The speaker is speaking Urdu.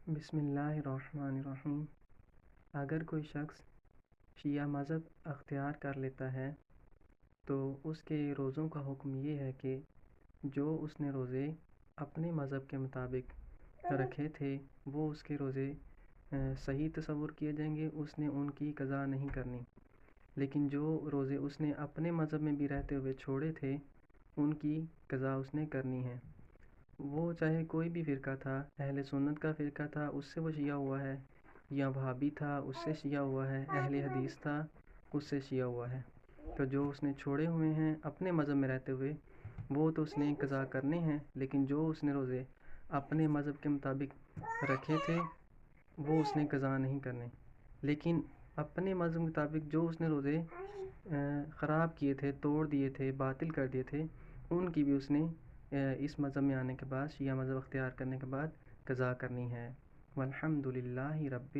بسم اللہ الرحمن الرحیم۔ اگر کوئی شخص شیعہ مذہب اختیار کر لیتا ہے تو اس کے روزوں کا حکم یہ ہے کہ جو اس نے روزے اپنے مذہب کے مطابق رکھے تھے وہ اس کے روزے صحیح تصور کیے جائیں گے، اس نے ان کی قضا نہیں کرنی۔ لیکن جو روزے اس نے اپنے مذہب میں بھی رہتے ہوئے چھوڑے تھے ان کی قضا اس نے کرنی ہے، وہ چاہے کوئی بھی فرقہ تھا، اہل سنت کا فرقہ تھا اس سے وہ شیعہ ہوا ہے، یا وہابی تھا اس سے شیعہ ہوا ہے، اہل حدیث تھا اس سے شیعہ ہوا ہے۔ تو جو اس نے چھوڑے ہوئے ہیں اپنے مذہب میں رہتے ہوئے وہ تو اس نے قضا کرنے ہیں، لیکن جو اس نے روزے اپنے مذہب کے مطابق رکھے تھے وہ اس نے قضا نہیں کرنے۔ لیکن اپنے مذہب کے مطابق جو اس نے روزے خراب کیے تھے، توڑ دیے تھے، باطل کر دیے تھے، ان کی بھی اس نے اس مذہب میں آنے کے بعد، شیعہ مذہب اختیار کرنے کے بعد قضا کرنی ہے۔ والحمد للہ رب